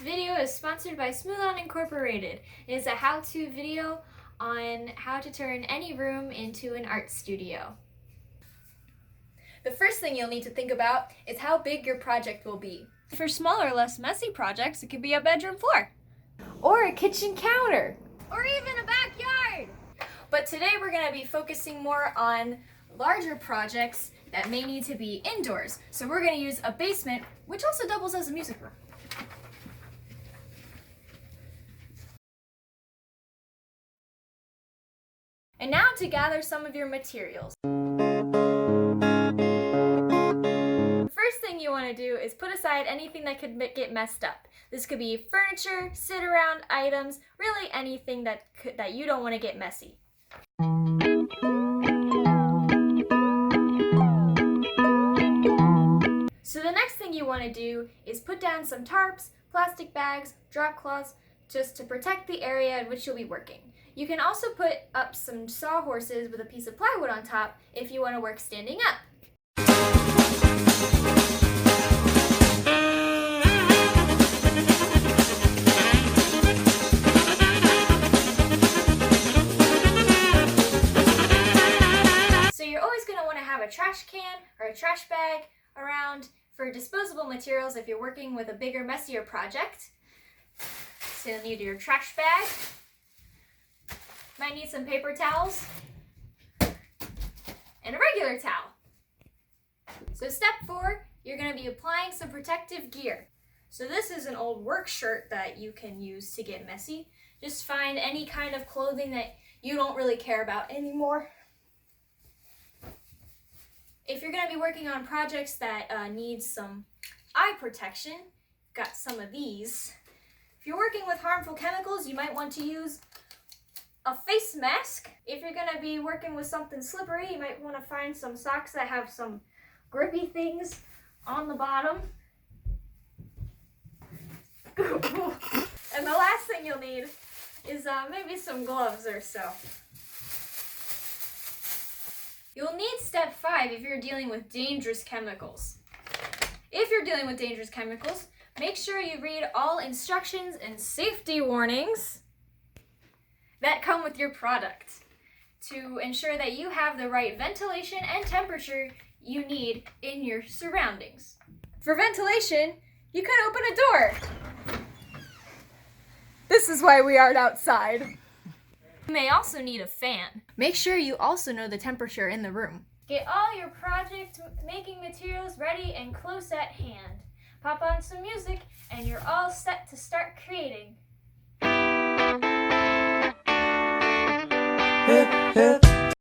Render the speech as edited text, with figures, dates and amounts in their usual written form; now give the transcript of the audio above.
video is sponsored by Smooth On Incorporated. It is a how-to video on how to turn any room into an art studio. The first thing you'll need to think about is how big your project will be. For smaller, less messy projects, it could be a bedroom floor, or a kitchen counter, or even a backyard. But today we're going to be focusing more on larger projects that may need to be indoors. So we're going to use a basement, which also doubles as a music room. And now to gather some of your materials. The first thing you want to do is put aside anything that could get messed up. This could be furniture, sit-around items, really anything that you don't want to get messy. So the next thing you want to do is put down some tarps, plastic bags, drop cloths, just to protect the area in which you'll be working. You can also put up some sawhorses with a piece of plywood on top if you want to work standing up. So you're always going to want to have a trash can or a trash bag around for disposable materials if you're working with a bigger, messier project. So you'll need your trash bag. Might need some paper towels and a regular towel. So step 4, you're going to be applying some protective gear. So this is an old work shirt that you can use to get messy. Just find any kind of clothing that you don't really care about anymore. If you're going to be working on projects that need some eye protection, got some of these. If you're working with harmful chemicals, you might want to use a face mask. If you're going to be working with something slippery, you might want to find some socks that have some grippy things on the bottom. And the last thing you'll need is maybe some gloves or so. You'll need step 5 if you're dealing with dangerous chemicals. If you're dealing with dangerous chemicals, make sure you read all instructions and safety warnings that come with your product to ensure that you have the right ventilation and temperature you need in your surroundings. For ventilation, you could open a door. This is why we aren't outside. You may also need a fan. Make sure you also know the temperature in the room. Get all your project making materials ready and close at hand. Pop on some music and you're all set to start creating. Hip, hip.